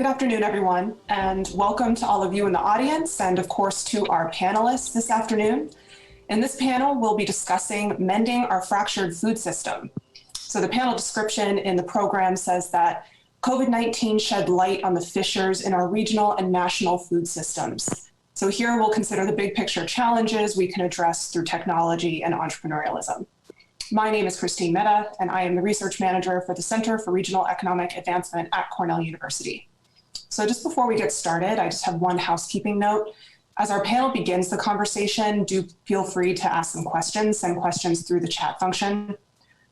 Good afternoon, everyone, and welcome to all of you in the audience and, of course, to our panelists this afternoon. In this panel, we'll be discussing mending our fractured food system. So the panel description in the program says that COVID-19 shed light on the fissures in our regional and national food systems. So here we'll consider the big picture challenges we can address through technology and entrepreneurialism. My name is Christine Mehta, and I am the research manager for the Center for Regional Economic Advancement at Cornell University. So just before we get started, I just have one housekeeping note. As our panel begins the conversation, do feel free to ask some questions, send questions through the chat function.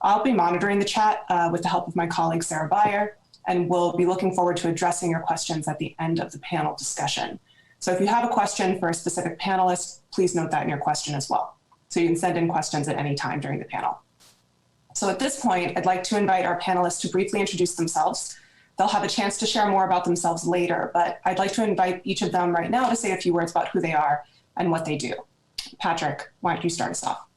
I'll be monitoring the chat with the help of my colleague, Sarah Beyer, and we'll be looking forward to addressing your questions at the end of the panel discussion. So if you have a question for a specific panelist, please note that in your question as well. So you can send in questions at any time during the panel. So at this point, I'd like to invite our panelists to briefly introduce themselves. They'll have a chance to share more about themselves later, but I'd like to invite each of them right now to say a few words about who they are and what they do. Patrick, why don't you start us off?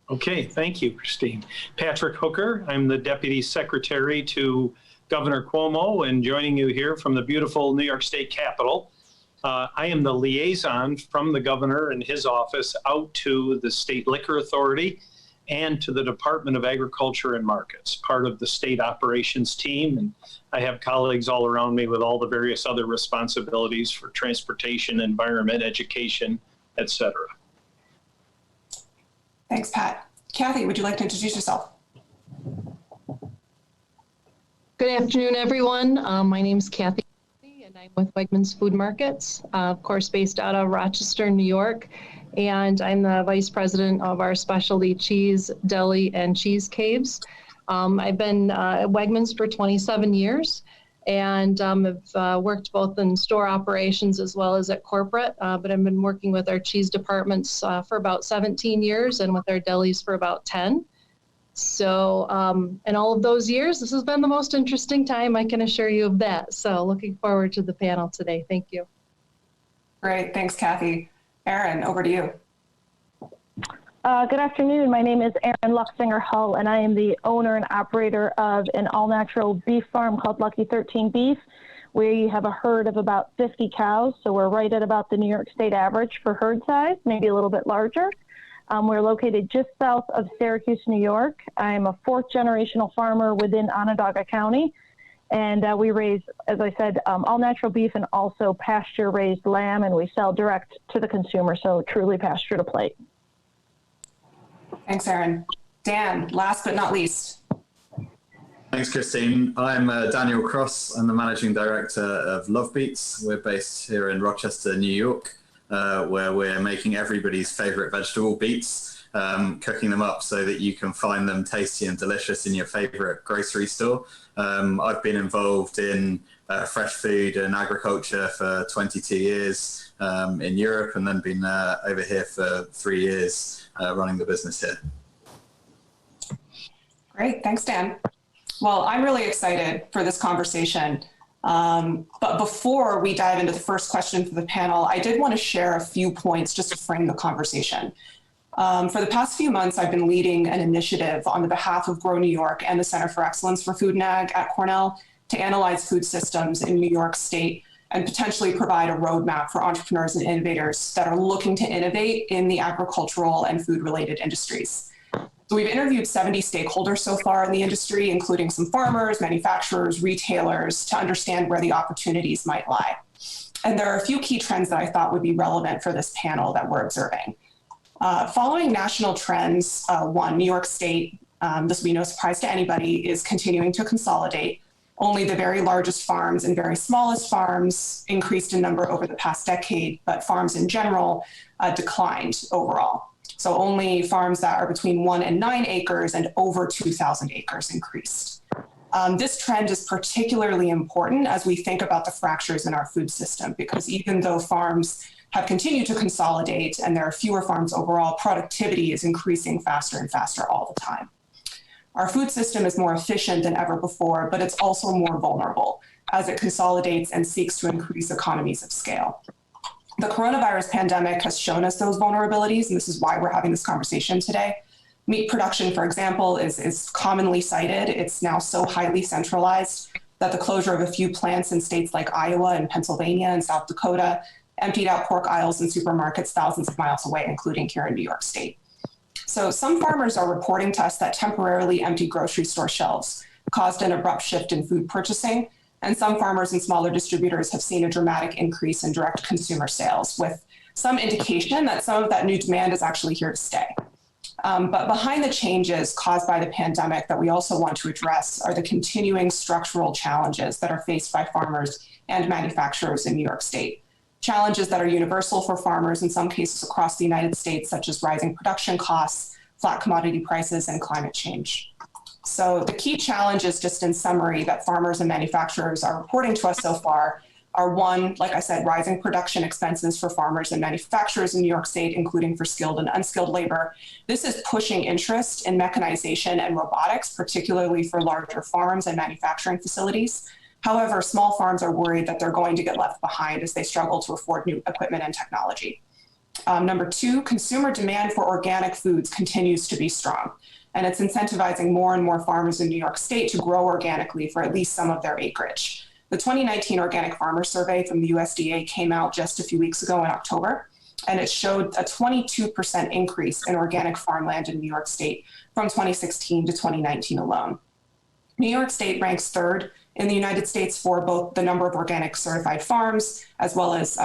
Okay, thank you, Christine. Patrick Hooker, I'm the Deputy Secretary to Governor Cuomo and joining you here from the beautiful New York State Capitol. I am the liaison from the governor and his office out to the State Liquor Authority and to the Department of Agriculture and Markets, part of the state operations team. And I have colleagues all around me with all the various other responsibilities for transportation, environment, education, et cetera. Thanks, Pat. Cathy, would you like to introduce yourself? Good afternoon, everyone. My name is Cathy, and I'm with Wegmans Food Markets, of course, based out of Rochester, New York. And I'm the vice president of our specialty cheese, Deli, and cheese caves. I've been at Wegmans for 27 years and have worked both in store operations as well as at corporate, but I've been working with our cheese departments for about 17 years and with our delis for about 10. So in all of those years, this has been the most interesting time, I can assure you of that. So looking forward to the panel today. Thank you. Great, thanks, Cathy. Erin, over to you. Good afternoon. My name is Erin Luxinger Hull, and I am the owner and operator of an all-natural beef farm called Lucky 13 Beef. We have a herd of about 50 cows, so we're right at about the New York State average for herd size, maybe a little bit larger. We're located just south of Syracuse, New York. I'm a fourth generational farmer within Onondaga County. And we raise, as I said, all natural beef and also pasture raised lamb, and we sell direct to the consumer, so truly pasture to plate. Thanks, Erin. Dan, last but not least. Thanks, Christine. I'm Daniel Cross. I'm the managing director of Love Beets. We're based here in Rochester, New York, where we're making everybody's favorite vegetable, beets, cooking them up so that you can find them tasty and delicious in your favorite grocery store. I've been involved in fresh food and agriculture for 22 years in Europe, and then been over here for 3 years running the business here. Great, thanks, Dan. Well, I'm really excited for this conversation. But before we dive into the first question for the panel, I did want to share a few points just to frame the conversation. For the past few months, I've been leading an initiative on the behalf of Grow New York and the Center for Excellence for Food and Ag at Cornell to analyze food systems in New York State and potentially provide a roadmap for entrepreneurs and innovators that are looking to innovate in the agricultural and food-related industries. So we've interviewed 70 stakeholders so far in the industry, including some farmers, manufacturers, retailers, to understand where the opportunities might lie. And there are a few key trends that I thought would be relevant for this panel that we're observing. Following national trends, New York State, this will be no surprise to anybody, is continuing to consolidate. Only the very largest farms and very smallest farms increased in number over the past decade, but farms in general declined overall. So only farms that are between 1 and 9 acres and over 2,000 acres increased. This trend is particularly important as we think about the fractures in our food system, because even though farms have continued to consolidate and there are fewer farms overall, productivity is increasing faster and faster all the time. Our food system is more efficient than ever before, but it's also more vulnerable as it consolidates and seeks to increase economies of scale. The coronavirus pandemic has shown us those vulnerabilities, and this is why we're having this conversation today. Meat production, for example, is commonly cited. It's now so highly centralized that the closure of a few plants in states like Iowa and Pennsylvania and South Dakota emptied out pork aisles in supermarkets thousands of miles away, including here in New York State. So some farmers are reporting to us that temporarily empty grocery store shelves caused an abrupt shift in food purchasing, and some farmers and smaller distributors have seen a dramatic increase in direct consumer sales, with some indication that some of that new demand is actually here to stay. But behind the changes caused by the pandemic that we also want to address are the continuing structural challenges that are faced by farmers and manufacturers in New York State. Challenges that are universal for farmers in some cases across the United States, such as rising production costs, flat commodity prices, and climate change. So the key challenges, just in summary, that farmers and manufacturers are reporting to us so far are, one, like I said, rising production expenses for farmers and manufacturers in New York State, including for skilled and unskilled labor. This is pushing interest in mechanization and robotics, particularly for larger farms and manufacturing facilities. However, small farms are worried that they're going to get left behind as they struggle to afford new equipment and technology. Number two, consumer demand for organic foods continues to be strong, and it's incentivizing more and more farmers in New York State to grow organically for at least some of their acreage. The 2019 Organic Farmer Survey from the USDA came out just a few weeks ago in October, and it showed a 22% increase in organic farmland in New York State from 2016 to 2019 alone. New York State ranks third in the United States for both the number of organic certified farms as well as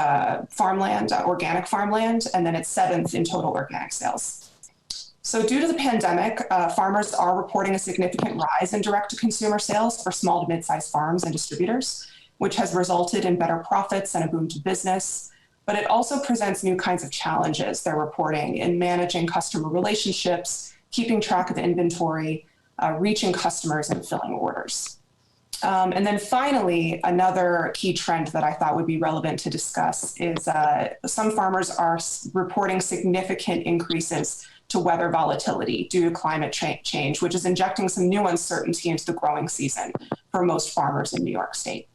farmland, organic farmland, and then it's seventh in total organic sales. So due to the pandemic, farmers are reporting a significant rise in direct-to-consumer sales for small to mid-sized farms and distributors, which has resulted in better profits and a boom to business. But it also presents new kinds of challenges, they're reporting, in managing customer relationships, keeping track of inventory, reaching customers, and filling orders. And then finally, another key trend that I thought would be relevant to discuss is some farmers are reporting significant increases to weather volatility due to climate change, which is injecting some new uncertainty into the growing season for most farmers in New York State.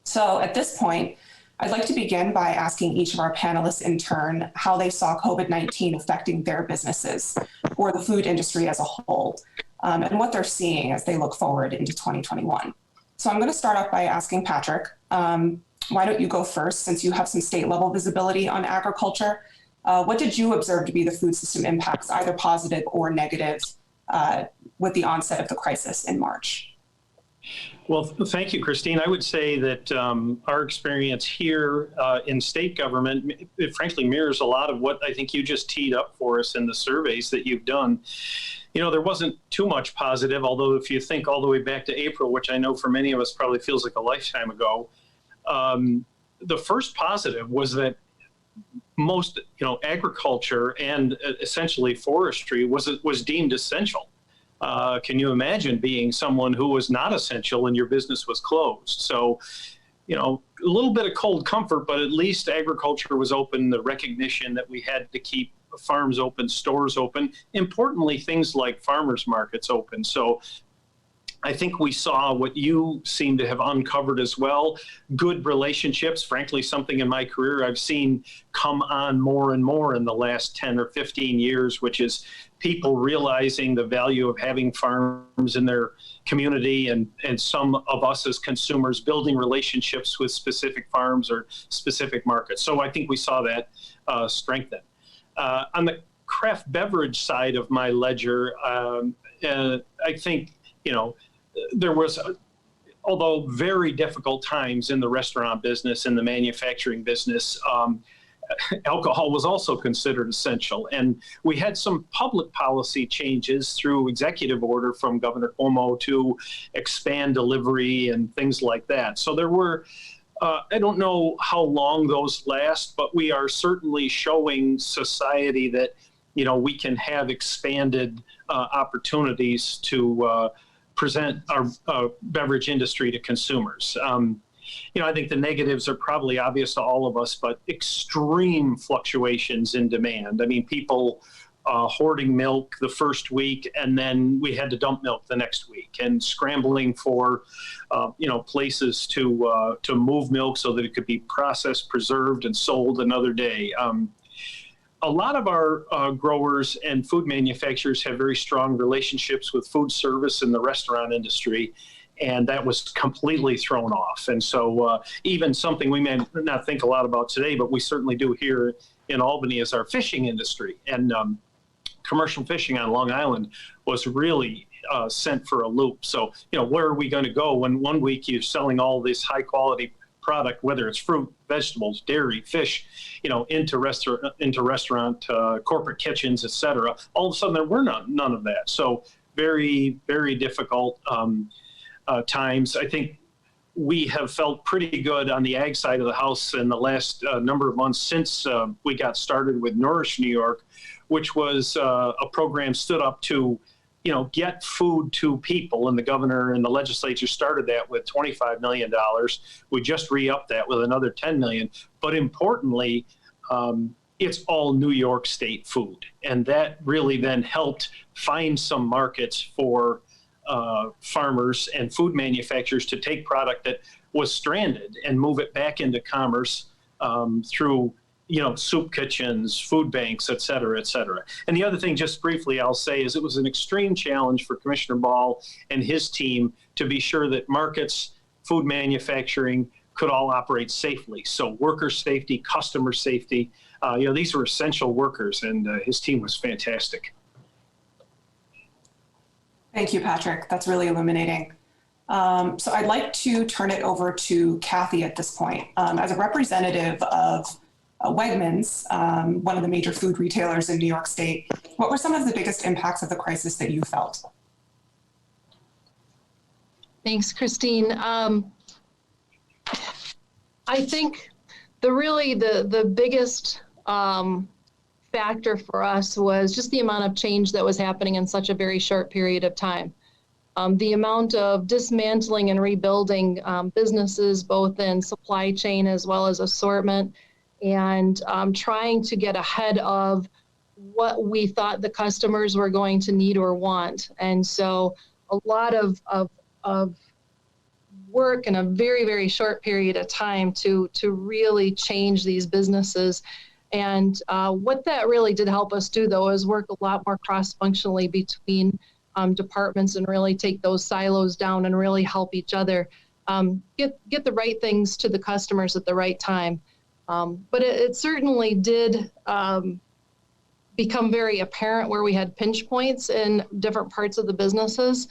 So at this point, I'd like to begin by asking each of our panelists in turn how they saw COVID-19 affecting their businesses or the food industry as a whole, and what they're seeing as they look forward into 2021. So I'm going to start off by asking Patrick, why don't you go first, since you have some state level visibility on agriculture? What did you observe to be the food system impacts, either positive or negative, with the onset of the crisis in March? Well, thank you, Christine. I would say that our experience here in state government, it frankly mirrors a lot of what I think you just teed up for us in the surveys that you've done. You know, there wasn't too much positive, although if you think all the way back to April, which I know for many of us probably feels like a lifetime ago, the first positive was that most, agriculture and essentially forestry was deemed essential. Can you imagine being someone who was not essential and your business was closed? So, a little bit of cold comfort, but at least agriculture was open, the recognition that we had to keep farms open, stores open, importantly, things like farmers markets open. So I think we saw what you seem to have uncovered as well, good relationships, frankly, something in my career I've seen come on more and more in the last 10 or 15 years, which is people realizing the value of having farms in their community, and some of us as consumers building relationships with specific farms or specific markets. So I think we saw that strengthen. On the craft beverage side of my ledger, I think, there was, although very difficult times in the restaurant business and the manufacturing business, alcohol was also considered essential. And we had some public policy changes through executive order from Governor Cuomo to expand delivery and things like that. So there were, I don't know how long those last, but we are certainly showing society that, we can have expanded opportunities to present our beverage industry to consumers. I think the negatives are probably obvious to all of us, but extreme fluctuations in demand. I mean, people hoarding milk the first week, and then we had to dump milk the next week, and scrambling for, places to move milk so that it could be processed, preserved, and sold another day. A lot of our growers and food manufacturers have very strong relationships with food service and the restaurant industry. And that was completely thrown off. And so even something we may not think a lot about today, but we certainly do here in Albany, is our fishing industry. And commercial fishing on Long Island was really sent for a loop. So, where are we going to go when one week you're selling all this high quality product, whether it's fruit, vegetables, dairy, fish, into restaurant, corporate kitchens, et cetera. All of a sudden there were none of that. So very, very difficult times. I think we have felt pretty good on the ag side of the house in the last number of months since we got started with Nourish New York, which was a program stood up to, get food to people. And the governor and the legislature started that with $25 million. We just re-upped that with another $10 million. But importantly, it's all New York State food. And that really then helped find some markets for farmers and food manufacturers to take product that was stranded and move it back into commerce through soup kitchens, food banks, et cetera, et cetera. And the other thing, just briefly, I'll say is it was an extreme challenge for Commissioner Ball and his team to be sure that markets, food manufacturing could all operate safely. So worker safety, customer safety, these were essential workers, and his team was fantastic. Thank you, Patrick. That's really illuminating. So I'd like to turn it over to Cathy at this point. As a representative of Wegmans, one of the major food retailers in New York State, what were some of the biggest impacts of the crisis that you felt? Thanks, Christine. I think the biggest factor for us was just the amount of change that was happening in such a very short period of time. The amount of dismantling and rebuilding businesses, both in supply chain as well as assortment, and trying to get ahead of what we thought the customers were going to need or want. And so a lot of work in a very, very short period of time to really change these businesses. And what that really did help us do, though, is work a lot more cross-functionally between departments and really take those silos down and really help each other get the right things to the customers at the right time. But it certainly did become very apparent where we had pinch points in different parts of the businesses.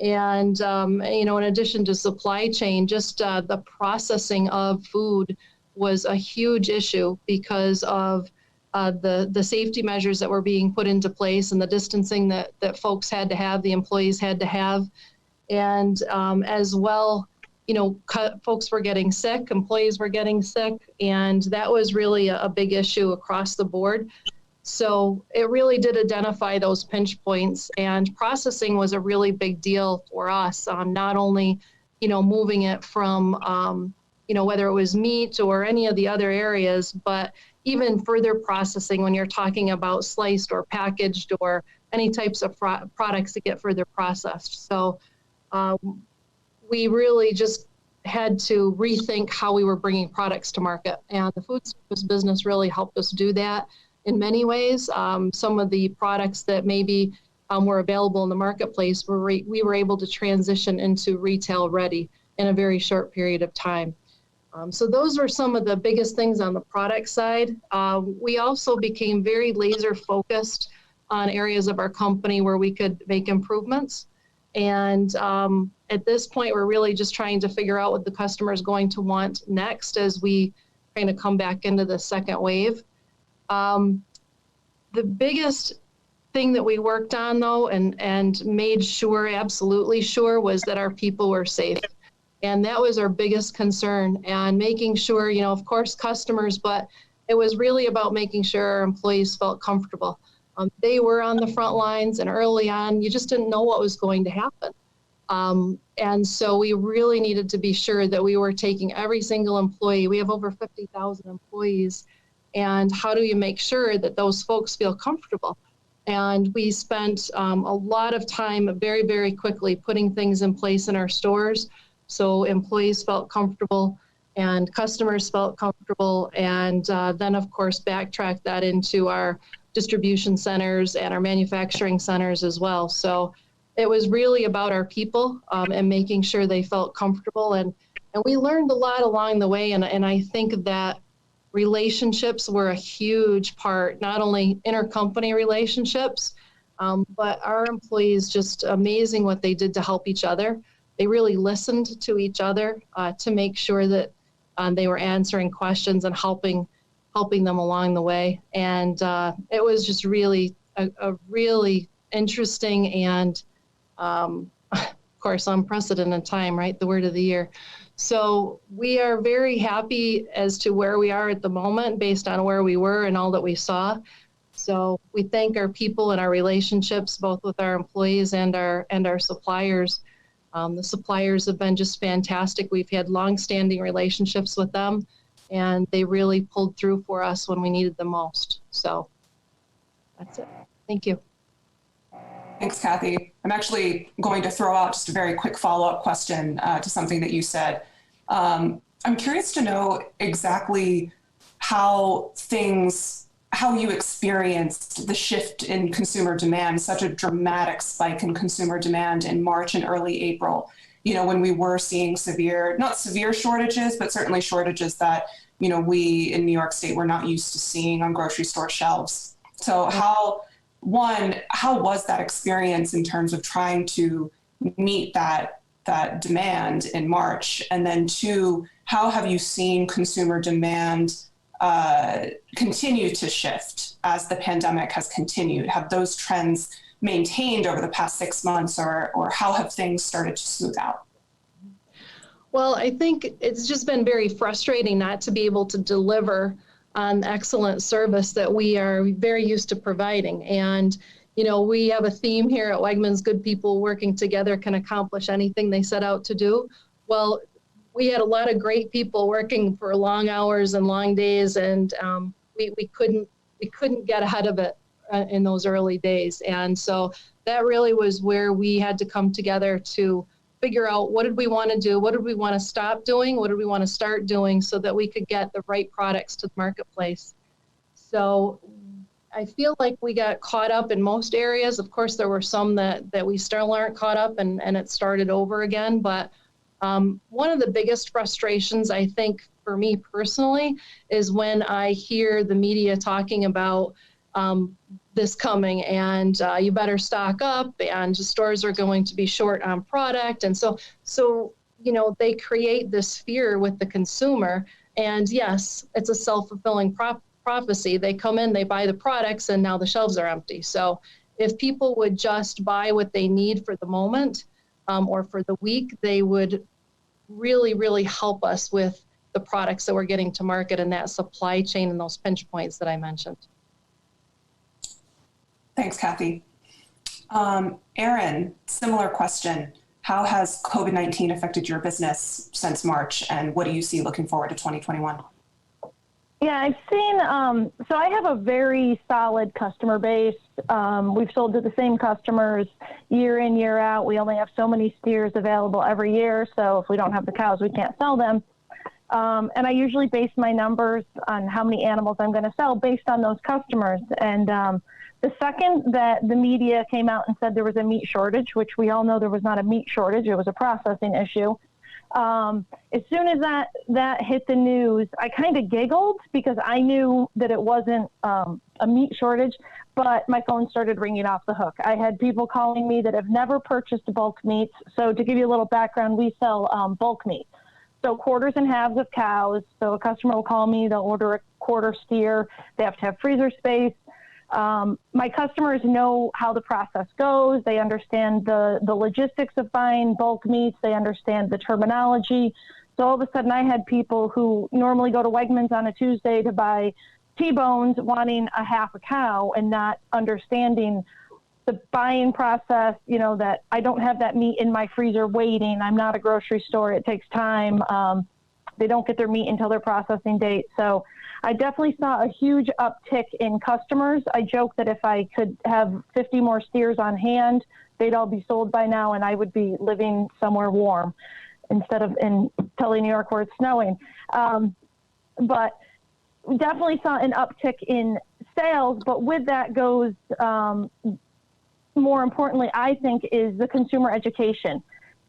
And, in addition to supply chain, just the processing of food was a huge issue because of the safety measures that were being put into place and the distancing that folks had to have, the employees had to have. And as well, folks were getting sick, employees were getting sick, and that was really a big issue across the board. So it really did identify those pinch points, and processing was a really big deal for us, not only, moving it from, whether it was meat or any of the other areas, but even further processing when you're talking about sliced or packaged or any types of products that get further processed. So we really just had to rethink how we were bringing products to market. And the food service business really helped us do that in many ways. Some of the products that maybe were available in the marketplace, we were able to transition into retail ready in a very short period of time. So those were some of the biggest things on the product side. We also became very laser focused on areas of our company where we could make improvements. And at this point, we're really just trying to figure out what the customer is going to want next as we kind of come back into the second wave. The biggest thing that we worked on, though, and made sure, absolutely sure, was that our people were safe. And that was our biggest concern, and making sure, of course, customers, but it was really about making sure our employees felt comfortable. They were on the front lines, and early on, you just didn't know what was going to happen. And so we really needed to be sure that we were taking every single employee. We have over 50,000 employees. And how do you make sure that those folks feel comfortable? And we spent a lot of time very, very quickly putting things in place in our stores so employees felt comfortable and customers felt comfortable. And then, of course, backtrack that into our distribution centers and our manufacturing centers as well. So it was really about our people and making sure they felt comfortable. And we learned a lot along the way. And I think that relationships were a huge part, not only intercompany relationships, but our employees, just amazing what they did to help each other. They really listened to each other to make sure that they were answering questions and helping them along the way. And it was just really a really interesting and, of course, unprecedented time, right? The word of the year. So we are very happy as to where we are at the moment based on where we were and all that we saw. So we thank our people and our relationships, both with our employees and our suppliers. The suppliers have been just fantastic. We've had long-standing relationships with them, and they really pulled through for us when we needed them most. So that's it. Thank you. Thanks, Cathy. I'm actually going to throw out just a very quick follow-up question to something that you said. I'm curious to know exactly how you experienced the shift in consumer demand, such a dramatic spike in consumer demand in March and early April, when we were seeing not severe shortages, but certainly shortages that, we in New York State were not used to seeing on grocery store shelves. So how was that experience in terms of trying to meet that demand in March? And then two, how have you seen consumer demand continue to shift as the pandemic has continued? Have those trends maintained over the past 6 months, or how have things started to smooth out? Well, I think it's just been very frustrating not to be able to deliver on excellent service that we are very used to providing. And, we have a theme here at Wegmans: good people working together can accomplish anything they set out to do. Well, we had a lot of great people working for long hours and long days, and we couldn't get ahead of it in those early days. And so that really was where we had to come together to figure out, what did we want to do? What did we want to stop doing? What did we want to start doing so that we could get the right products to the marketplace? So I feel like we got caught up in most areas. Of course, there were some that we still aren't caught up, and it started over again. But one of the biggest frustrations, I think, for me personally, is when I hear the media talking about this coming, and you better stock up, and stores are going to be short on product. And so they create this fear with the consumer. And yes, it's a self-fulfilling prophecy. They come in, they buy the products, and now the shelves are empty. So if people would just buy what they need for the moment or for the week, they would really, really help us with the products that we're getting to market and that supply chain and those pinch points that I mentioned. Thanks, Cathy. Erin, similar question. How has COVID-19 affected your business since March, and what do you see looking forward to 2021? Yeah, I've seen, so I have a very solid customer base. We've sold to the same customers year in, year out. We only have so many steers available every year, so if we don't have the cows, we can't sell them. And I usually base my numbers on how many animals I'm going to sell based on those customers. And the second that the media came out and said there was a meat shortage, which we all know there was not a meat shortage, it was a processing issue. As soon as that hit the news, I kind of giggled because I knew that it wasn't a meat shortage, but my phone started ringing off the hook. I had people calling me that have never purchased bulk meats. So to give you a little background, we sell bulk meat. So quarters and halves of cows. So a customer will call me, they'll order a quarter steer. They have to have freezer space. My customers know how the process goes. They understand the logistics of buying bulk meats. They understand the terminology. So all of a sudden I had people who normally go to Wegmans on a Tuesday to buy T-bones wanting a half a cow and not understanding the buying process, that I don't have that meat in my freezer waiting. I'm not a grocery store. It takes time. They don't get their meat until their processing date. So I definitely saw a huge uptick in customers. I joke that if I could have 50 more steers on hand, they'd all be sold by now, and I would be living somewhere warm instead of in Deli, New York, where it's snowing. But we definitely saw an uptick in sales, but with that goes more importantly, I think, is the consumer education.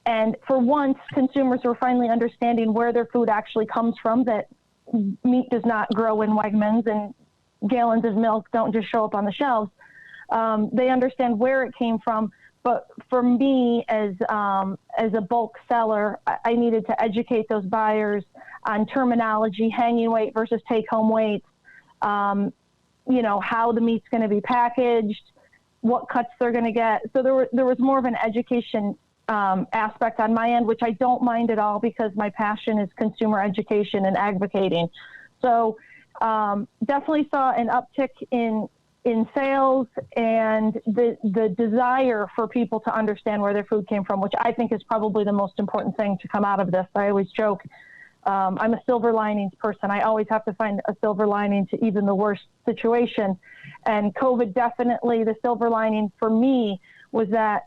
And for once, consumers were finally understanding where their food actually comes from, that meat does not grow in Wegmans and gallons of milk don't just show up on the shelves. They understand where it came from. But for me, as a bulk seller, I needed to educate those buyers on terminology, hanging weight versus take-home weights, you know, how the meat's going to be packaged, what cuts they're going to get. So there was more of an education aspect on my end, which I don't mind at all because my passion is consumer education and advocating. So definitely saw an uptick in sales and the desire for people to understand where their food came from, which I think is probably the most important thing to come out of this. I always joke, I'm a silver linings person. I always have to find a silver lining to even the worst situation. And COVID definitely, the silver lining for me was that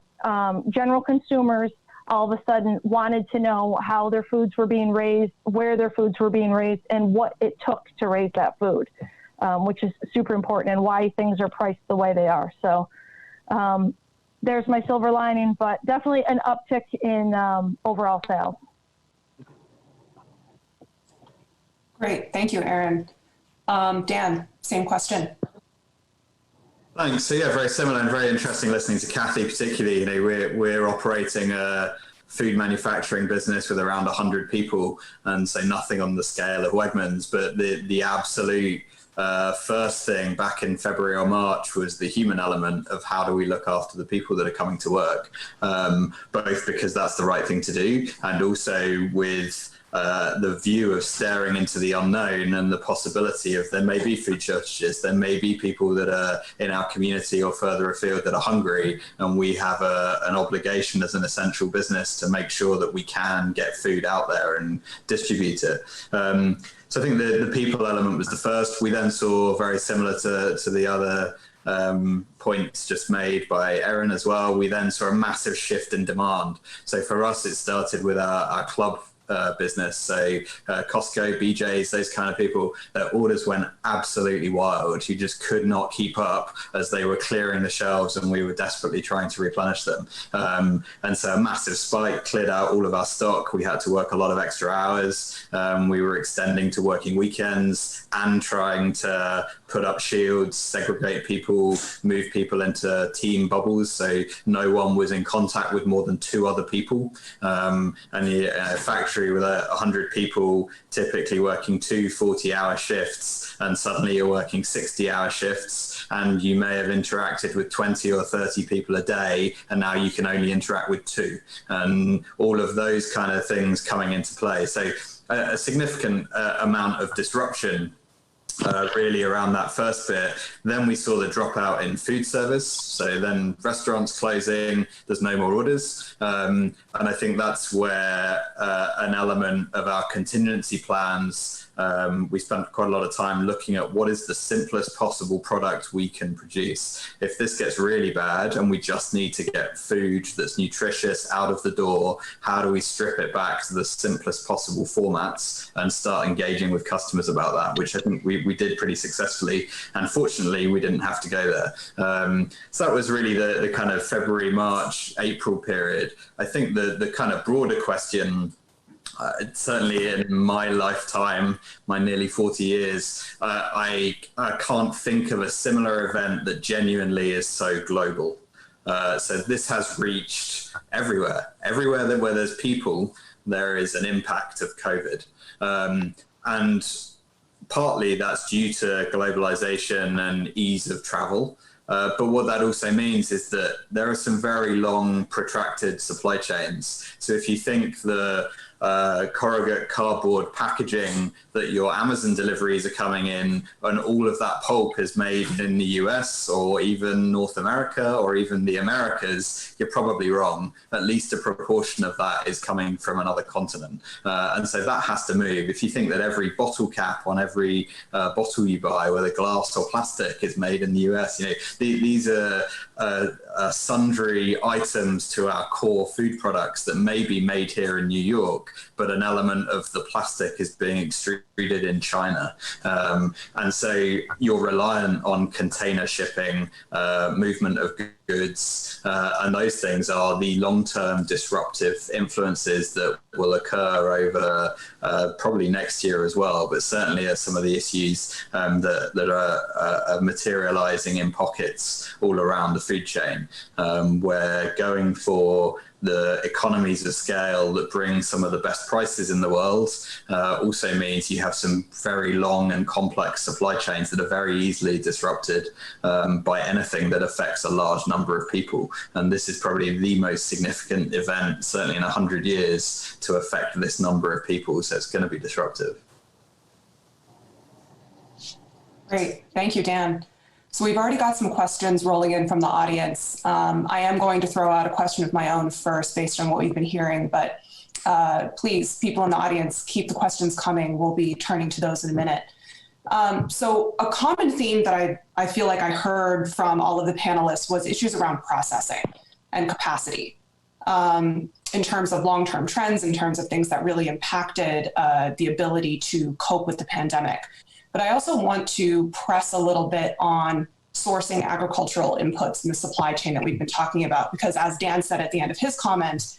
general consumers all of a sudden wanted to know how their foods were being raised, where their foods were being raised, and what it took to raise that food. Which is super important, and why things are priced the way they are. So there's my silver lining, but definitely an uptick in overall sales. Great, thank you, Erin. Dan, same question. Thanks. So yeah, very similar and very interesting listening to Cathy, particularly. You know, we're operating a food manufacturing business with around 100 people, and so nothing on the scale of Wegmans, but the absolute first thing back in February or March was the human element of how do we look after the people that are coming to work, both because that's the right thing to do, and also with the view of staring into the unknown and the possibility of there may be food shortages, there may be people that are in our community or further afield that are hungry, and we have an obligation as an essential business to make sure that we can get food out there and distribute it. So I think the people element was the first. We then saw, very similar to the other points just made by Erin as well, we then saw a massive shift in demand. So for us, it started with our club business, so Costco, BJ's, those kind of people, their orders went absolutely wild. You just could not keep up as they were clearing the shelves and we were desperately trying to replenish them. And so a massive spike cleared out all of our stock. We had to work a lot of extra hours. We were extending to working weekends and trying to put up shields, segregate people, move people into team bubbles, so no one was in contact with more than 2 other people. And the factory with 100 people typically working 2 40-hour shifts, and suddenly you're working 60-hour shifts, and you may have interacted with 20 or 30 people a day, and now you can only interact with 2, and all of those kind of things coming into play. So a significant amount of disruption really around that first bit. Then we saw the dropout in food service. So then restaurants closing, there's no more orders. And I think that's where an element of our contingency plans, we spent quite a lot of time looking at what is the simplest possible product we can produce. If this gets really bad and we just need to get food that's nutritious out of the door, how do we strip it back to the simplest possible formats and start engaging with customers about that, which I think we did pretty successfully. And fortunately, we didn't have to go there. So that was really the kind of February, March, April period. I think the kind of broader question, certainly in my lifetime, my nearly 40 years, I can't think of a similar event that genuinely is so global. So this has reached everywhere. Everywhere where there's people, there is an impact of COVID. And partly that's due to globalization and ease of travel. But what that also means is that there are some very long, protracted supply chains. So if you think the corrugate cardboard packaging that your Amazon deliveries are coming in, and all of that pulp is made in the US or even North America or even the Americas, you're probably wrong. At least a proportion of that is coming from another continent. And so that has to move. If you think that every bottle cap on every bottle you buy, whether glass or plastic, is made in the US, you know, these are sundry items to our core food products that may be made here in New York, but an element of the plastic is being extruded extruded in China. And so you're reliant on container shipping, movement of goods, and those things are the long-term disruptive influences that will occur over probably next year as well, but certainly are some of the issues that are materializing in pockets all around the food chain. We're going for the economies of scale that bring some of the best prices in the world, also means you have some very long and complex supply chains that are very easily disrupted by anything that affects a large number of people. And this is probably the most significant event, certainly in 100 years, to affect this number of people. So it's going to be disruptive. Great. Thank you, Dan. So we've already got some questions rolling in from the audience. I am going to throw out a question of my own first based on what we've been hearing, but please, people in the audience, keep the questions coming. We'll be turning to those in a minute. So a common theme that I feel like I heard from all of the panelists was issues around processing and capacity in terms of long-term trends, in terms of things that really impacted the ability to cope with the pandemic. But I also want to press a little bit on sourcing agricultural inputs in the supply chain that we've been talking about, because as Dan said at the end of his comment,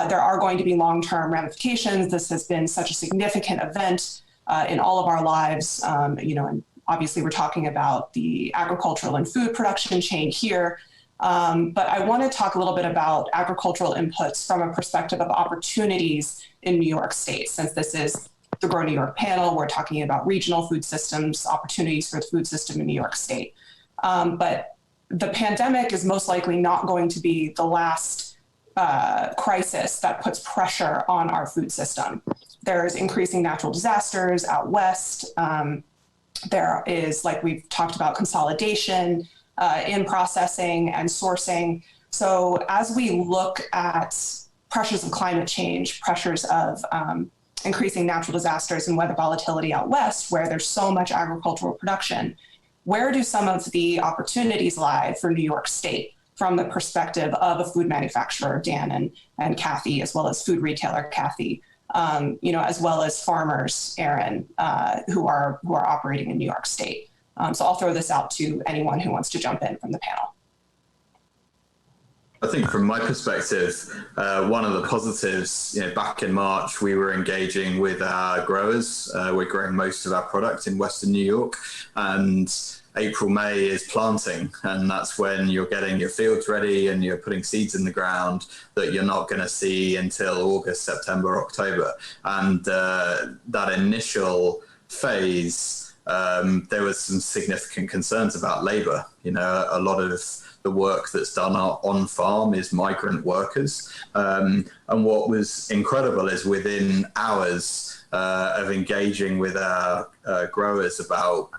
there are going to be long-term ramifications. This has been such a significant event in all of our lives, and obviously we're talking about the agricultural and food production chain here. But I want to talk a little bit about agricultural inputs from a perspective of opportunities in New York State, since this is the Grow New York panel. We're talking about regional food systems, opportunities for the food system in New York State. But the pandemic is most likely not going to be the last crisis that puts pressure on our food system. There's increasing natural disasters out west. There is, like we've talked about, consolidation in processing and sourcing. So as we look at pressures of climate change, pressures of increasing natural disasters and weather volatility out west, where there's so much agricultural production, where do some of the opportunities lie for New York State from the perspective of a food manufacturer, Dan and Cathy, as well as food retailer Cathy, as well as farmers, Erin, who are operating in New York State. So I'll throw this out to anyone who wants to jump in from the panel. I think from my perspective, one of the positives, back in March, we were engaging with our growers. We're growing most of our product in Western New York, and April, May is planting, and that's when you're getting your fields ready and you're putting seeds in the ground that you're not going to see until August, September, October. And that initial phase, there was some significant concerns about labor. A lot of the work that's done on farm is migrant workers. And what was incredible is within hours of engaging with our growers about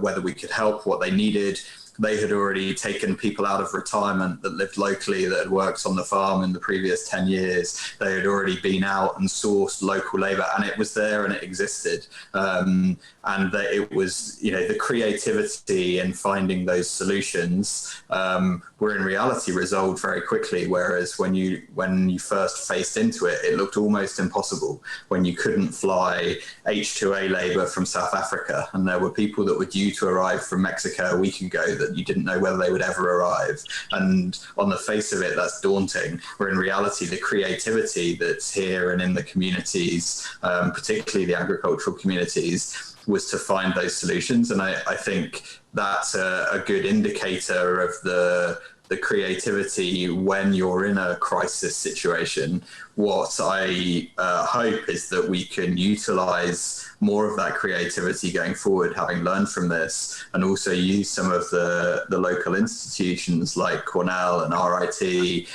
whether we could help, what they needed, they had already taken people out of retirement that lived locally, that had worked on the farm in the previous 10 years. They had already been out and sourced local labor, and it was there and it existed. And that it was, the creativity in finding those solutions were in reality resolved very quickly. Whereas when you first faced into it, it looked almost impossible when you couldn't fly H2A labor from South Africa. And there were people that were due to arrive from Mexico a week ago that you didn't know whether they would ever arrive. And on the face of it, that's daunting. Where in reality, the creativity that's here and in the communities, particularly the agricultural communities, was to find those solutions. And I think that's a good indicator of the creativity when you're in a crisis situation. What I hope is that we can utilize more of that creativity going forward, having learned from this, and also use some of the local institutions like Cornell and RIT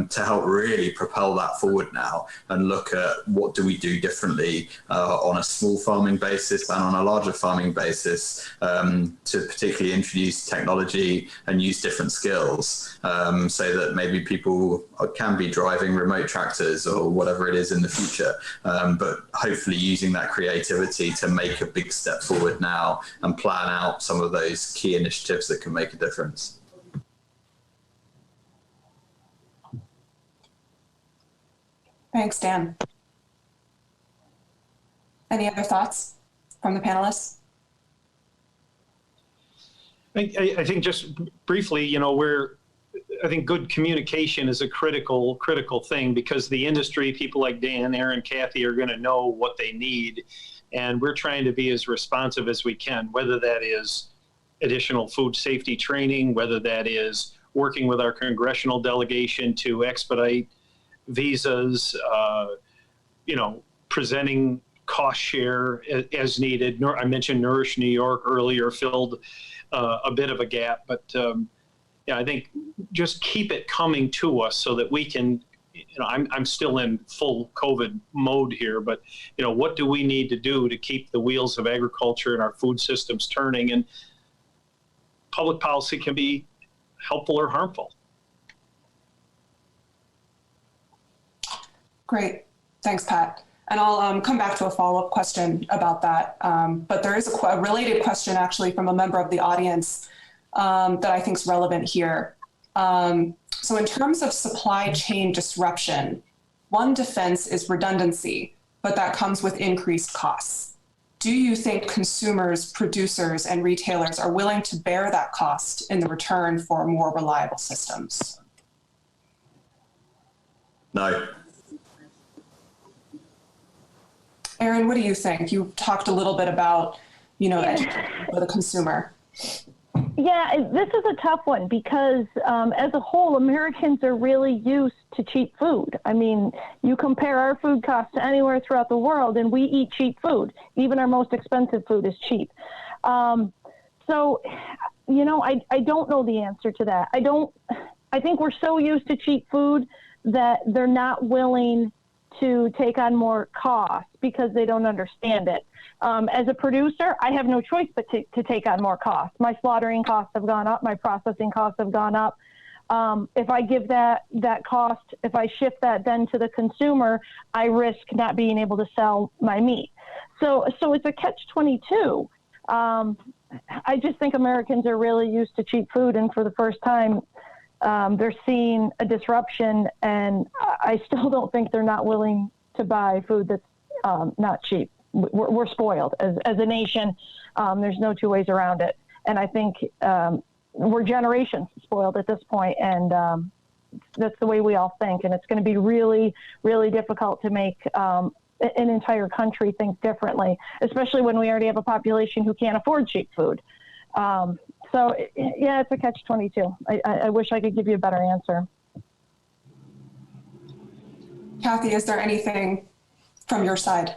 to help really propel that forward now and look at what do we do differently on a small farming basis and on a larger farming basis to particularly introduce technology and use different skills so that maybe people can be driving remote tractors or whatever it is in the future, but hopefully using that creativity to make a big step forward now and plan out some of those key initiatives that can make a difference. Thanks, Dan. Any other thoughts? from the panelists? I think just briefly, you know, I think good communication is a critical thing, because the industry, people like Dan, Erin, Cathy are going to know what they need. And we're trying to be as responsive as we can, whether that is additional food safety training, whether that is working with our congressional delegation to expedite visas, you know, presenting cost share as needed. I mentioned Nourish New York earlier, filled a bit of a gap, but yeah, I think just keep it coming to us so that we can, you know, I'm still in full COVID mode here, but, you know, what do we need to do to keep the wheels of agriculture and our food systems turning? And public policy can be helpful or harmful. Great. Thanks, Pat. And I'll come back to a follow-up question about that. But there is a related question actually from a member of the audience that I think is relevant here. So in terms of supply chain disruption, one defense is redundancy, but that comes with increased costs. Do you think consumers, producers, and retailers are willing to bear that cost in the return for more reliable systems? No. Erin, what do you think? You talked a little bit about, you know, for the consumer. Yeah, this is a tough one because as a whole, Americans are really used to cheap food. I mean, you compare our food costs to anywhere throughout the world and we eat cheap food. Even our most expensive food is cheap. So, you know, I don't know the answer to that. I think we're so used to cheap food that they're not willing to take on more costs because they don't understand it. As a producer, I have no choice but to take on more costs. My slaughtering costs have gone up. My processing costs have gone up. If I give that cost, if I shift that then to the consumer, I risk not being able to sell my meat. So it's a catch-22. I just think Americans are really used to cheap food, and for the first time, they're seeing a disruption, and I still don't think they're not willing to buy food that's not cheap. We're spoiled as a nation. There's no two ways around it. And I think we're generations spoiled at this point, and that's the way we all think. And it's going to be really, really difficult to make an entire country think differently, especially when we already have a population who can't afford cheap food. So, yeah, it's a catch-22. I wish I could give you a better answer. Cathy, is there anything from your side?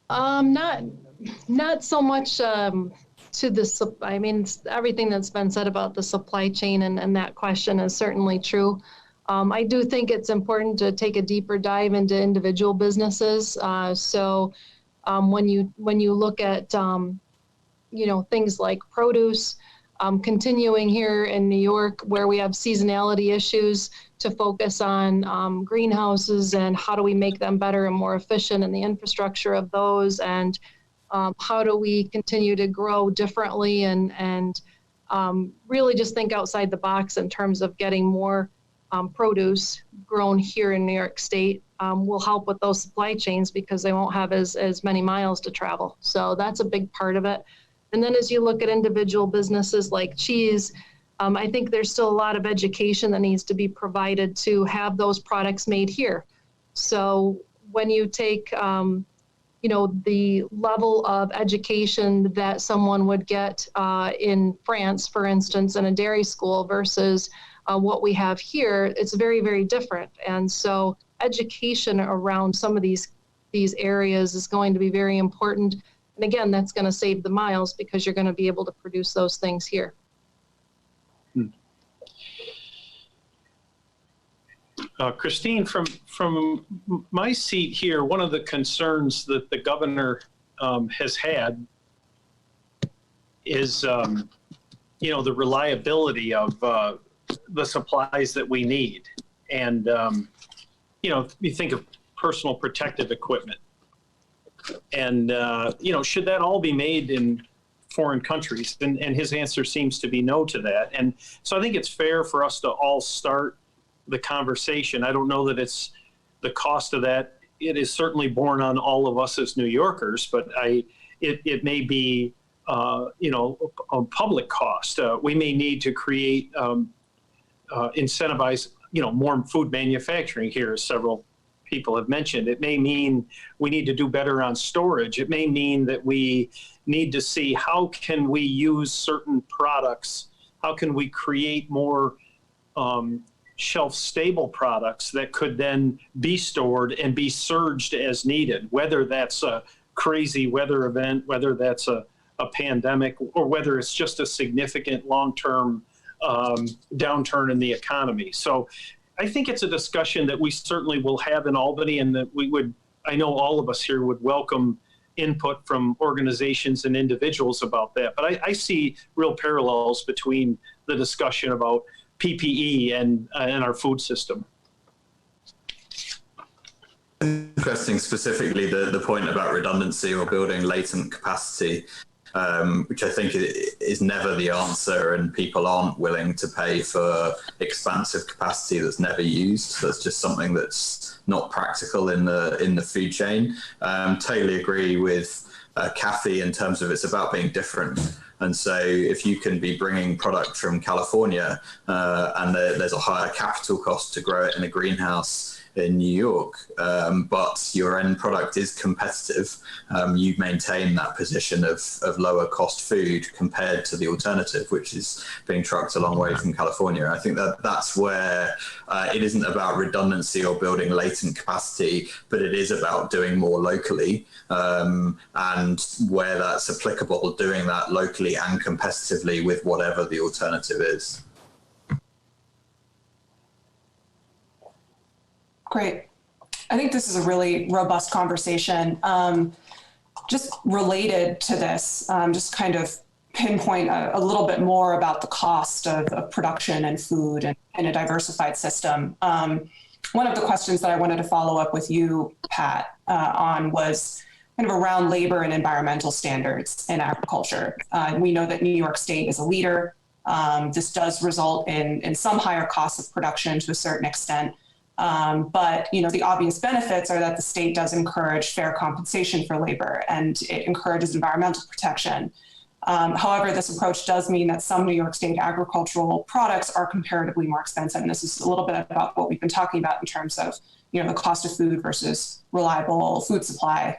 Not so much to the, I mean, everything that's been said about the supply chain and that question is certainly true. I do think it's important to take a deeper dive into individual businesses. So when you look at, you know, things like produce, continuing here in New York where we have seasonality issues, to focus on greenhouses and how do we make them better and more efficient in the infrastructure of those, and how do we continue to grow differently and really just think outside the box in terms of getting more produce grown here in New York State will help with those supply chains because they won't have as many miles to travel. So that's a big part of it. And then as you look at individual businesses like cheese, I think there's still a lot of education that needs to be provided to have those products made here. So when you take, you know, the level of education that someone would get in France, for instance, in a dairy school versus what we have here, it's very, very different. And so education around some of these areas is going to be very important. And again, that's going to save the miles because you're going to be able to produce those things here. Christine, from my seat here, one of the concerns that the governor has had is, you know, the reliability of the supplies that we need. And, you know, you think of personal protective equipment. And, you know, should that all be made in foreign countries? And his answer seems to be no to that. And so I think it's fair for us to all start the conversation. I don't know that it's the cost of that it is certainly borne on all of us as New Yorkers, but it may be, a public cost. We may need to create, incentivize, more food manufacturing here, as several people have mentioned. It may mean we need to do better on storage. It may mean that we need to see how can we use certain products, how can we create more shelf-stable products that could then be stored and be surged as needed, whether that's a crazy weather event, whether that's a pandemic, or whether it's just a significant long-term downturn in the economy. So I think it's a discussion that we certainly will have in Albany, and that I know all of us here would welcome input from organizations and individuals about that. But I see real parallels between the discussion about PPE and our food system. Interesting, specifically the point about redundancy or building latent capacity, which I think is never the answer, and people aren't willing to pay for expansive capacity that's never used. That's just something that's not practical in the food chain. Totally agree with Cathy in terms of it's about being different. And so if you can be bringing product from California and there's a higher capital cost to grow it in a greenhouse in New York, but your end product is competitive, you maintain that position of lower cost food compared to the alternative, which is being trucked a long way from California. I think that's where it isn't about redundancy or building latent capacity, but it is about doing more locally, and where that's applicable, doing that locally and competitively with whatever the alternative is. Great. I think this is a really robust conversation. Just related to this, just kind of pinpoint a little bit more about the cost of production and food and a diversified system. One of the questions that I wanted to follow up with you, Pat, on was kind of around labor and environmental standards in agriculture. We know that New York State is a leader. This does result in some higher costs of production to a certain extent. But the obvious benefits are that the state does encourage fair compensation for labor, and it encourages environmental protection. However, this approach does mean that some New York State agricultural products are comparatively more expensive. And this is a little bit about what we've been talking about in terms of the cost of food versus reliable food supply.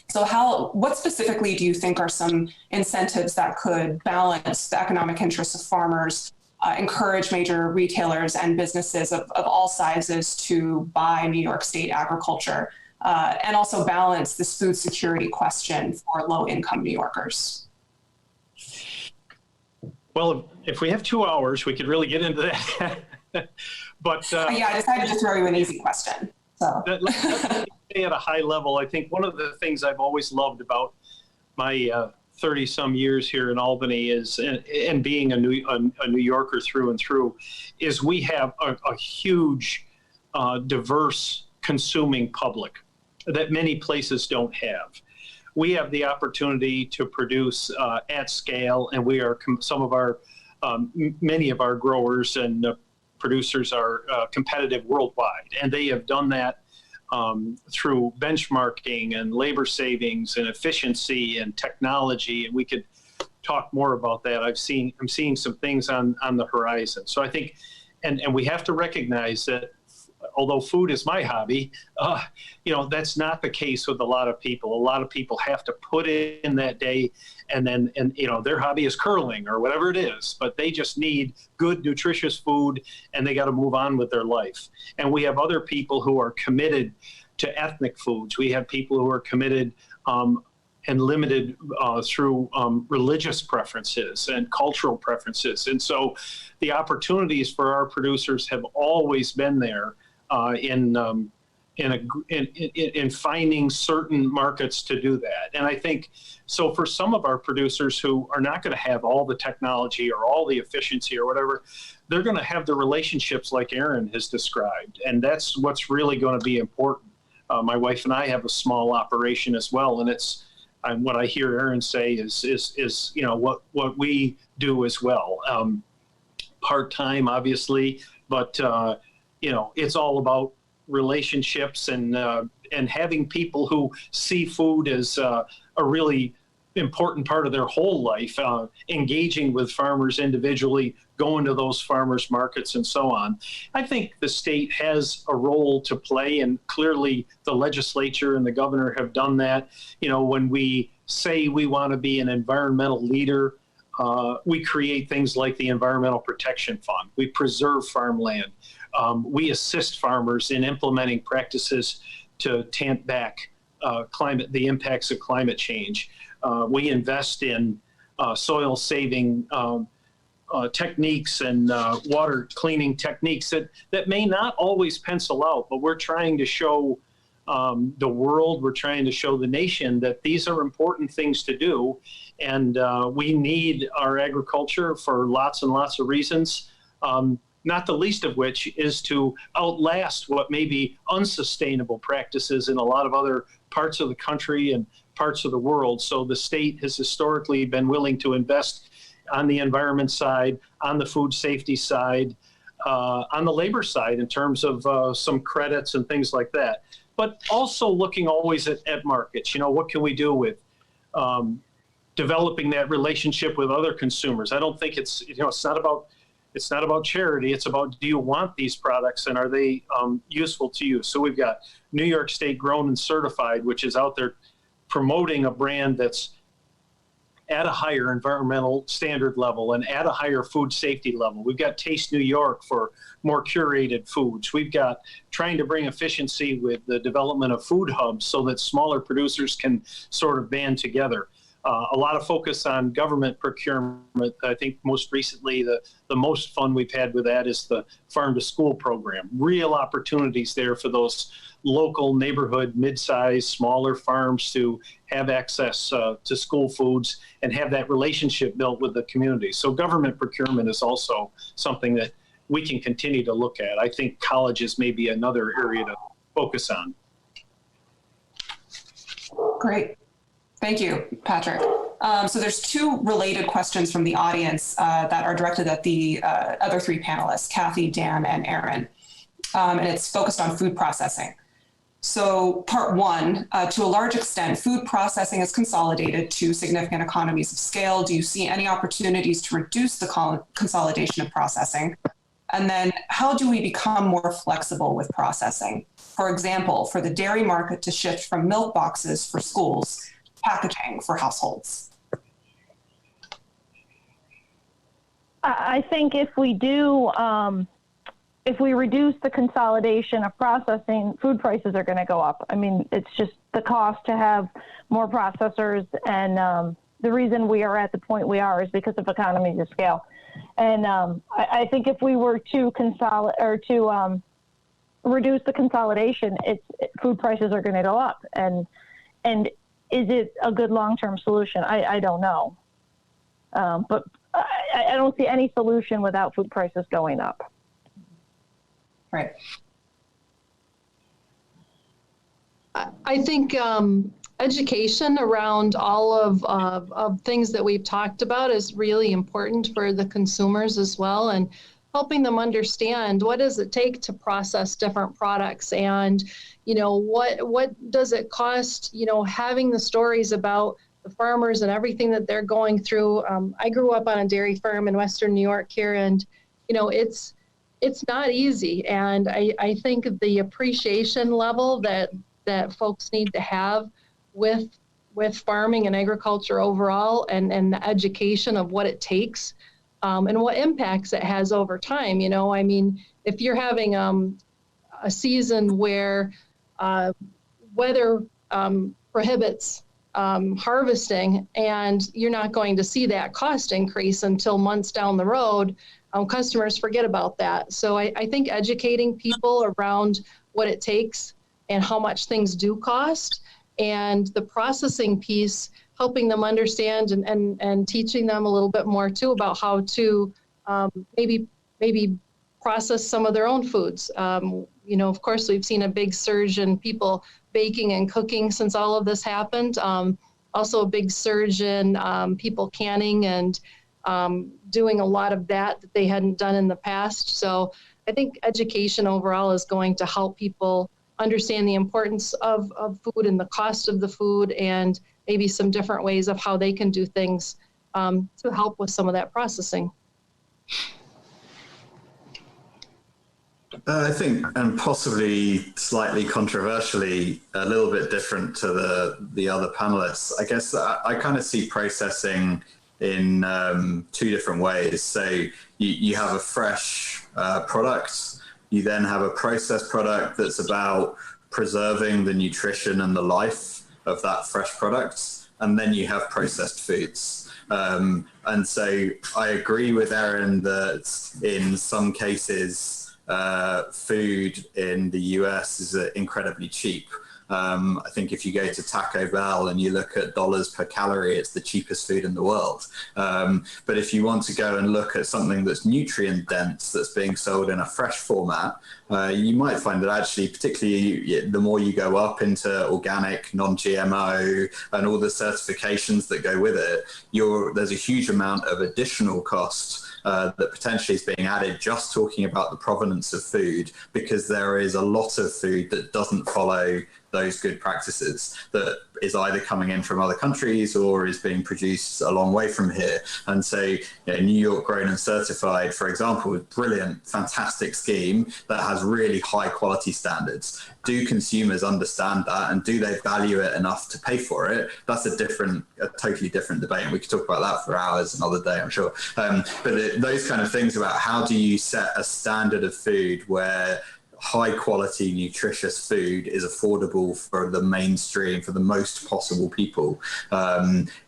So what specifically do you think are some incentives that could balance the economic interests of farmers, encourage major retailers and businesses of all sizes to buy New York State agriculture, and also balance this food security question for low-income New Yorkers? Well, if we have 2 hours, we could really get into that. But yeah, I decided to throw you an easy question. So let me stay at a high level. I think one of the things I've always loved about my 30-some years here in Albany is, and being a New Yorker through and through, is we have a huge, diverse consuming public that many places don't have. We have the opportunity to produce at scale, and we are many of our growers and producers are competitive worldwide, and they have done that through benchmarking and labor savings and efficiency and technology, and we could talk more about that. I'm seeing some things on the horizon. So I think, and we have to recognize that although food is my hobby, that's not the case with a lot of people. A lot of people have to put in that day, and their hobby is curling or whatever it is, but they just need good, nutritious food, and they got to move on with their life. And we have other people who are committed to ethnic foods. We have people who are committed and limited through religious preferences and cultural preferences. And so the opportunities for our producers have always been there in finding certain markets to do that. And I think, so for some of our producers who are not going to have all the technology or all the efficiency or whatever, they're going to have the relationships like Erin has described. And that's what's really going to be important. My wife and I have a small operation as well, and it's what I hear Erin say is what we do as well. Part-time, obviously, but it's all about relationships and having people who see food as a really important part of their whole life, engaging with farmers individually, going to those farmers markets and so on. I think the state has a role to play, and clearly the legislature and the governor have done that. You know, when we say we want to be an environmental leader, we create things like the Environmental Protection Fund. We preserve farmland. We assist farmers in implementing practices to tamp back the impacts of climate change. We invest in soil saving techniques and water cleaning techniques that may not always pencil out, but we're trying to show the world, we're trying to show the nation that these are important things to do. And we need our agriculture for lots and lots of reasons, not the least of which is to outlast what may be unsustainable practices in a lot of other parts of the country and parts of the world. So the state has historically been willing to invest on the environment side, on the food safety side, on the labor side in terms of some credits and things like that. But also looking always at markets. You know, what can we do with developing that relationship with other consumers? I don't think it's not about charity. It's about, do you want these products and are they useful to you? So we've got New York State Grown and Certified, which is out there promoting a brand that's at a higher environmental standard level and at a higher food safety level. We've got Taste New York for more curated foods. We've got trying to bring efficiency with the development of food hubs so that smaller producers can sort of band together. A lot of focus on government procurement. I think most recently the most fun we've had with that is the Farm to School program. Real opportunities there for those local neighborhood, mid-sized, smaller farms to have access to school foods and have that relationship built with the community. So government procurement is also something that we can continue to look at. I think colleges may be another area to focus on. Great. Thank you, Patrick. So there's two related questions from the audience that are directed at the other three panelists, Cathy, Dan, and Erin. And it's focused on food processing. So part one, to a large extent, food processing is consolidated to significant economies of scale. Do you see any opportunities to reduce the consolidation of processing? And then how do we become more flexible with processing? For example, for the dairy market to shift from milk boxes for schools, packaging for households. I think if we do, if we reduce the consolidation of processing, food prices are going to go up. I mean, it's just the cost to have more processors, and the reason we are at the point we are is because of economies of scale. And I think if we were to reduce the consolidation, food prices are going to go up. And is it a good long-term solution? I don't know. But I don't see any solution without food prices going up. Right. I think education around all of things that we've talked about is really important for the consumers as well, and helping them understand what does it take to process different products, and what does it cost, having the stories about the farmers and everything that they're going through. I grew up on a dairy farm in Western New York here, and it's not easy. And I think the appreciation level that folks need to have with farming and agriculture overall, and the education of what it takes and what impacts it has over time. I mean, if you're having a season where weather prohibits harvesting, and you're not going to see that cost increase until months down the road, customers forget about that. So I think educating people around what it takes and how much things do cost, and the processing piece, helping them understand and teaching them a little bit more too about how to maybe process some of their own foods. Of course, we've seen a big surge in people baking and cooking since all of this happened. Also a big surge in people canning and doing a lot of that they hadn't done in the past. So I think education overall is going to help people understand the importance of food and the cost of the food, and maybe some different ways of how they can do things to help with some of that processing. I think, and possibly slightly controversially, a little bit different to the other panelists, I guess I kind of see processing in two different ways. So you have a fresh product, you then have a processed product that's about preserving the nutrition and the life of that fresh product, and then you have processed foods. And so I agree with Erin that in some cases, food in the US is incredibly cheap. I think if you go to Taco Bell and you look at dollars per calorie, it's the cheapest food in the world. But if you want to go and look at something that's nutrient dense, that's being sold in a fresh format, you might find that actually, particularly the more you go up into organic, non-GMO, and all the certifications that go with it, there's a huge amount of additional cost that potentially is being added just talking about the provenance of food, because there is a lot of food that doesn't follow those good practices, that is either coming in from other countries or is being produced a long way from here. And so New York Grown and Certified, for example, is a brilliant, fantastic scheme that has really high quality standards. Do consumers understand that, and do they value it enough to pay for it? That's a totally different debate, and we could talk about that for hours another day, I'm sure. But those kind of things about how do you set a standard of food where high quality nutritious food is affordable for the mainstream, for the most possible people,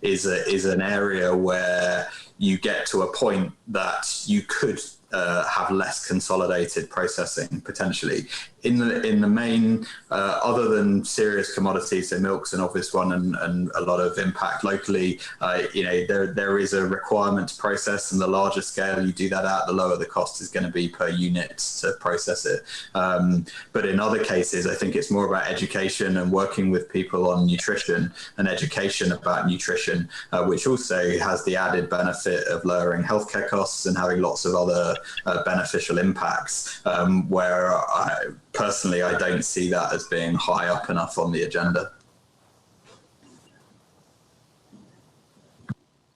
is an area where you get to a point that you could have less consolidated processing potentially. In the main, other than serious commodities, so milk's an obvious one, and a lot of impact locally, there is a requirement to process, and the larger scale you do that at, the lower the cost is going to be per unit to process it. But in other cases, I think it's more about education and working with people on nutrition and education about nutrition, which also has the added benefit of lowering healthcare costs and having lots of other beneficial impacts, where personally, I don't see that as being high up enough on the agenda.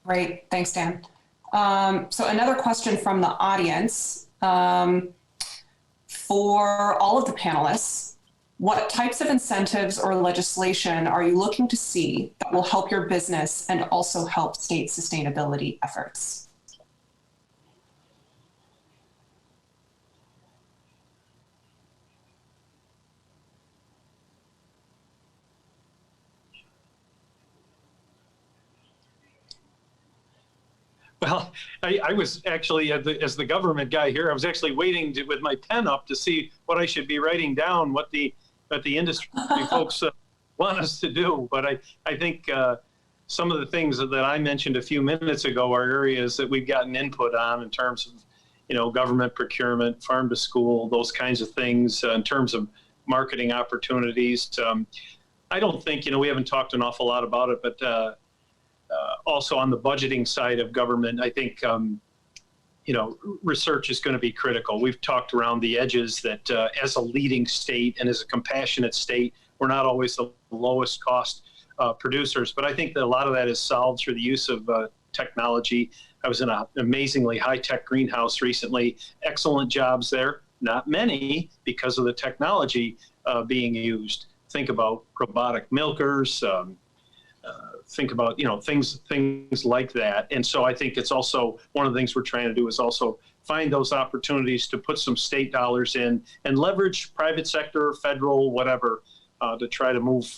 Great, thanks, Dan. So another question from the audience. For all of the panelists, what types of incentives or legislation are you looking to see that will help your business and also help state sustainability efforts? Well, I was actually, as the government guy here, I was actually waiting with my pen up to see what I should be writing down, what the industry folks want us to do. But I think some of the things that I mentioned a few minutes ago are areas that we've gotten input on in terms of, government procurement, farm to school, those kinds of things, in terms of marketing opportunities. I don't think, we haven't talked an awful lot about it, but also on the budgeting side of government, I think, research is going to be critical. We've talked around the edges that as a leading state and as a compassionate state, we're not always the lowest cost producers, but I think that a lot of that is solved through the use of technology. I was in an amazingly high-tech greenhouse recently. Excellent jobs there. Not many because of the technology being used. Think about robotic milkers, think about, things like that. And so I think it's also one of the things we're trying to do is also find those opportunities to put some state dollars in and leverage private sector, federal, whatever, to try to move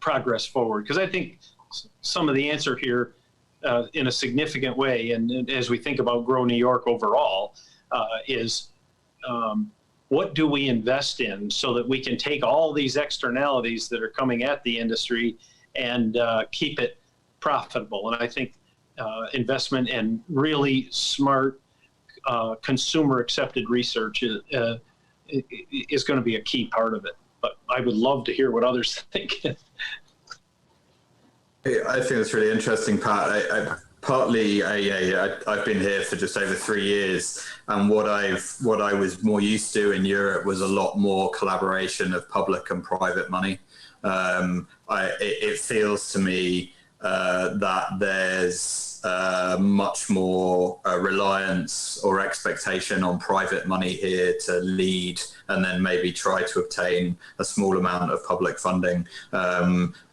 progress forward. Because I think some of the answer here in a significant way, and as we think about Grow New York overall, is what do we invest in so that we can take all these externalities that are coming at the industry and keep it profitable. And I think investment in really smart consumer accepted research is going to be a key part of it. But I would love to hear what others think. I think that's really interesting, Pat. Partly, I've been here for just over 3 years, and what I was more used to in Europe was a lot more collaboration of public and private money. It feels to me that there's much more reliance or expectation on private money here to lead, and then maybe try to obtain a small amount of public funding.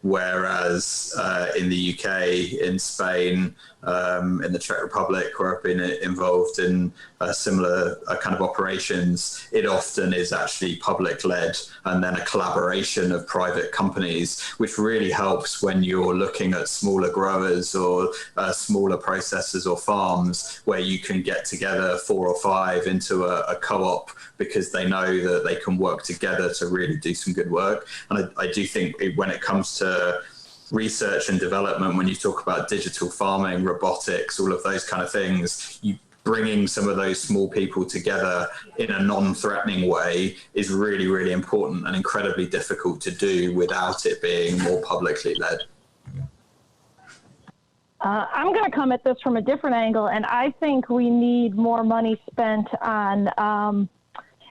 Whereas in the UK, in Spain, in the Czech Republic, where I've been involved in similar kind of operations, it often is actually public-led and then a collaboration of private companies, which really helps when you're looking at smaller growers or smaller processors or farms, where you can get together 4 or 5 into a co-op because they know that they can work together to really do some good work. And I do think when it comes to research and development, when you talk about digital farming, robotics, all of those kind of things, you bringing some of those small people together in a non-threatening way is really, really important and incredibly difficult to do without it being more publicly led. I'm going to come at this from a different angle, and I think we need more money spent on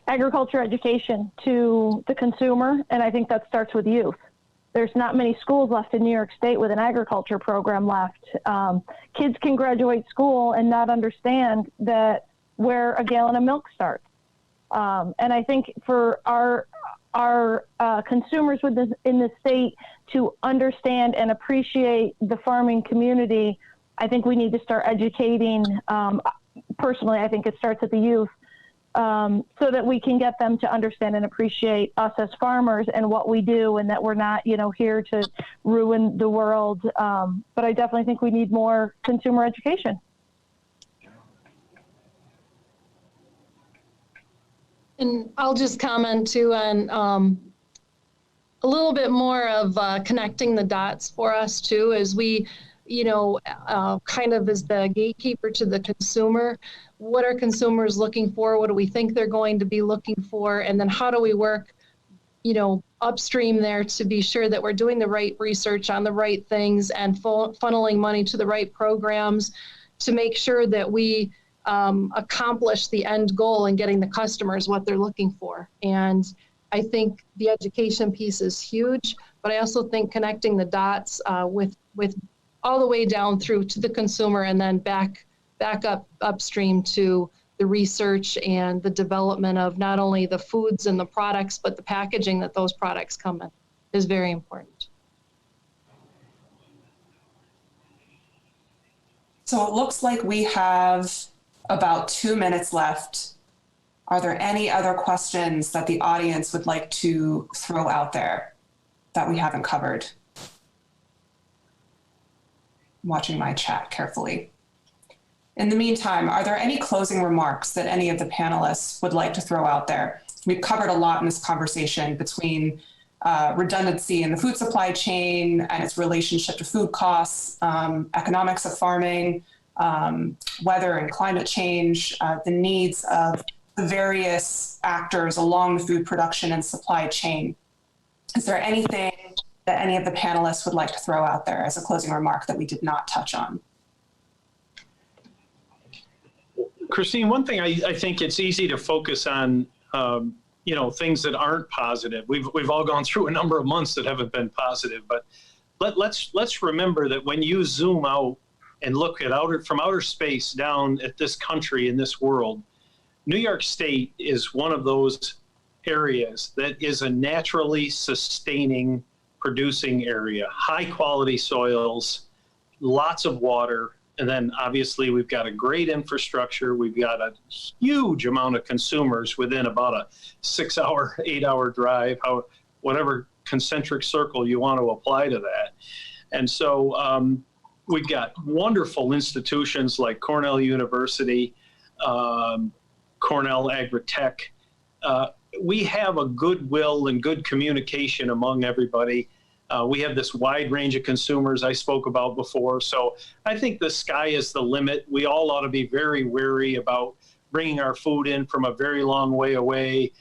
agriculture education to the consumer, and I think that starts with youth. There's not many schools left in New York State with an agriculture program left. Kids can graduate school and not understand that where a gallon of milk starts. And I think for our consumers in the state to understand and appreciate the farming community, I think we need to start educating. Personally, I think it starts at the youth. So that we can get them to understand and appreciate us as farmers and what we do, and that we're not, here to ruin the world. But I definitely think we need more consumer education. And I'll just comment too on a little bit more of connecting the dots for us too, as we, kind of as the gatekeeper to the consumer. What are consumers looking for? What do we think they're going to be looking for? And then how do we work, upstream there to be sure that we're doing the right research on the right things and funneling money to the right programs to make sure that we accomplish the end goal and getting the customers what they're looking for. And I think the education piece is huge, but I also think connecting the dots with all the way down through to the consumer and then back up upstream to the research and the development of not only the foods and the products, but the packaging that those products come in is very important. So it looks like we have about 2 minutes left. Are there any other questions that the audience would like to throw out there that we haven't covered? I'm watching my chat carefully. In the meantime, are there any closing remarks that any of the panelists would like to throw out there? We've covered a lot in this conversation between redundancy in the food supply chain and its relationship to food costs, economics of farming, weather and climate change, the needs of the various actors along the food production and supply chain. Is there anything that any of the panelists would like to throw out there as a closing remark that we did not touch on? Christine, one thing I think it's easy to focus on, things that aren't positive. We've all gone through a number of months that haven't been positive, but let's remember that when you zoom out and look at from outer space down at this country and this world, New York State is one of those areas that is a naturally sustaining, producing area, high quality soils, lots of water. And then obviously we've got a great infrastructure. We've got a huge amount of consumers within about a 6-hour, 8-hour drive, whatever concentric circle you want to apply to that. And so we've got wonderful institutions like Cornell University, Cornell Agritech. We have a goodwill and good communication among everybody. We have this wide range of consumers I spoke about before. So I think the sky is the limit. We all ought to be very wary about bringing our food in from a very long way away.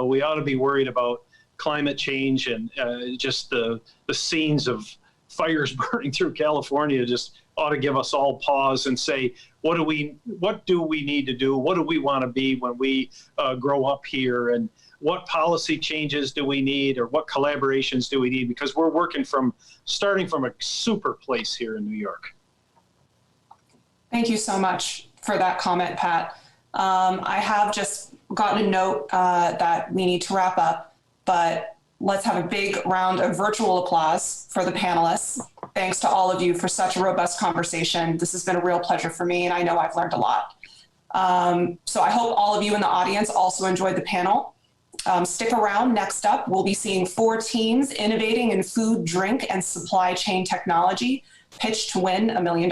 We ought to be worried about climate change and just the scenes of fires burning through California just ought to give us all pause and say, what do we need to do? What do we want to be when we grow up here? And what policy changes do we need, or what collaborations do we need? Because we're starting from a super place here in New York. Thank you so much for that comment, Pat. I have just gotten a note that we need to wrap up, but let's have a big round of virtual applause for the panelists. Thanks to all of you for such a robust conversation. This has been a real pleasure for me, and I know I've learned a lot. So I hope all of you in the audience also enjoyed the panel. Stick around. Next up, we'll be seeing 4 teams innovating in food, drink, and supply chain technology, pitched to win $1 million.